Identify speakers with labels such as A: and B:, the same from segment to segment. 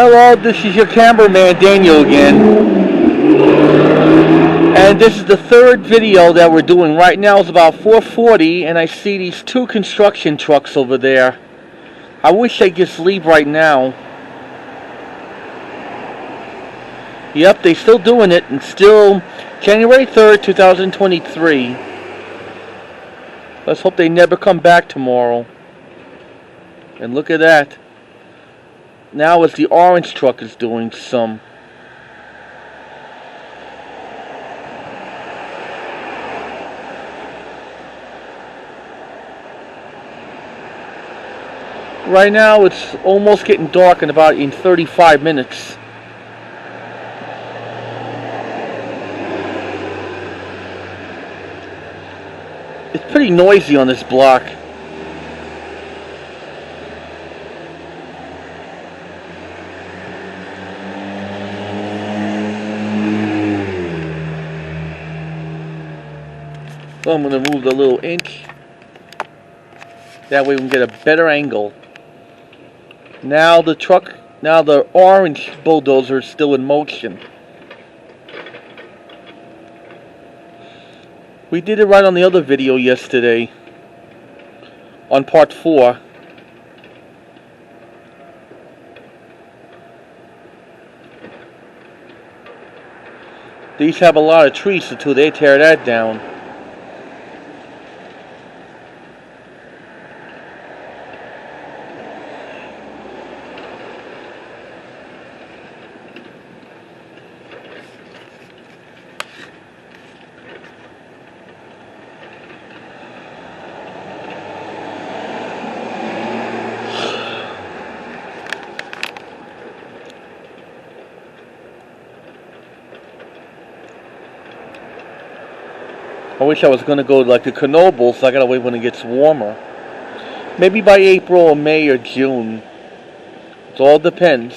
A: Hello, this is your cameraman Daniel again, and this is the third video that we're doing. Right now it's about 4:40, and I see these two construction trucks over there. I wish they'd just leave right now. Yep, they're still doing it, and still January 3rd, 2023. Let's hope they never come back tomorrow. And look at that. Now it's the orange truck is doing some. Right now it's almost getting dark in 35 minutes. It's pretty noisy on this block. So I'm going to move the little inch. That way we can get a better angle. Now the orange bulldozer is still in motion. We did it right on the other video yesterday. On part 4. These have a lot of trees until they tear that down. I wish I was going to go like to Knoebels, so I gotta wait when it gets warmer. Maybe by April or May or June. It all depends.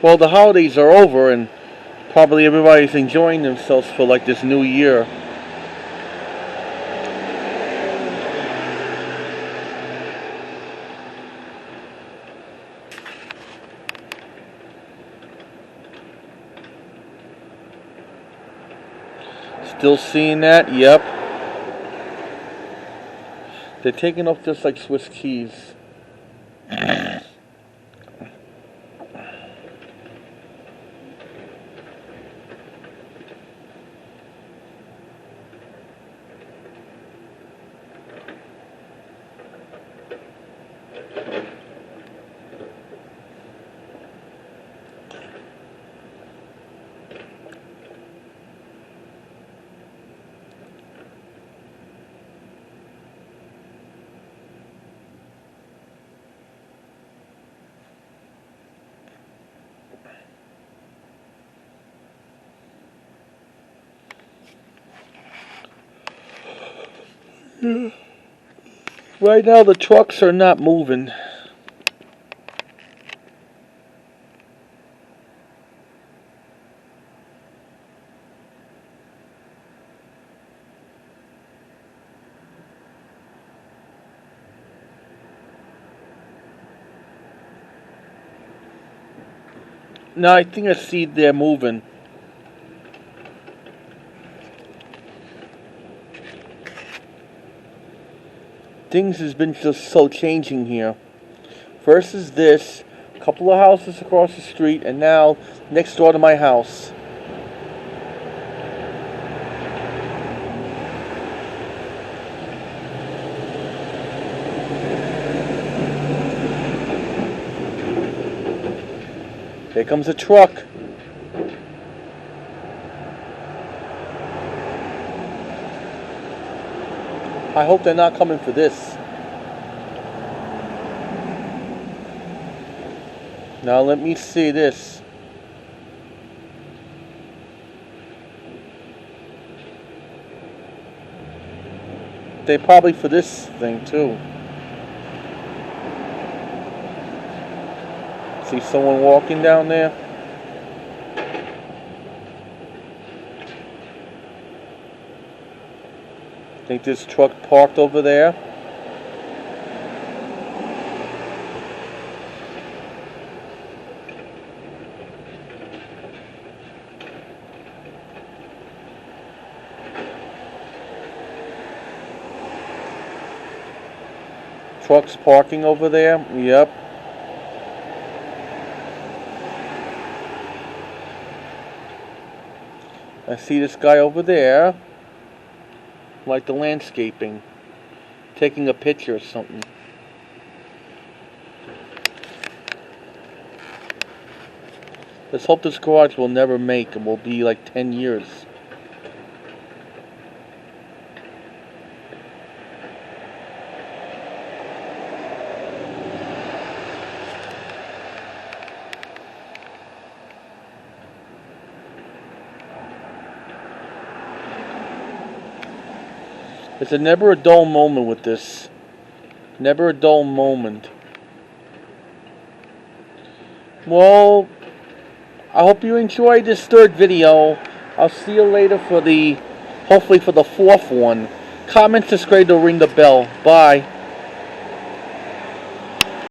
A: Well, the holidays are over and probably everybody's enjoying themselves for like this new year. Still seeing that? Yep. They're taking off just like Swiss cheese. Right now the trucks are not moving. No, I think I see they're moving. Things has been just so changing here. First is this, a couple of houses across the street, and now next door to my house. Here comes a truck. I hope they're not coming for this. Now let me see this. They probably for this thing too. See someone walking down there? Think this truck parked over there? Trucks parking over there? Yep. I see this guy over there, like the landscaping, taking a picture or something. Let's hope this garage will never make and will be like 10 years. It's never a dull moment with this. Never a dull moment. Well, I hope you enjoyed this third video. I'll see you later for hopefully for the fourth one. Comment, subscribe, to ring the bell. Bye.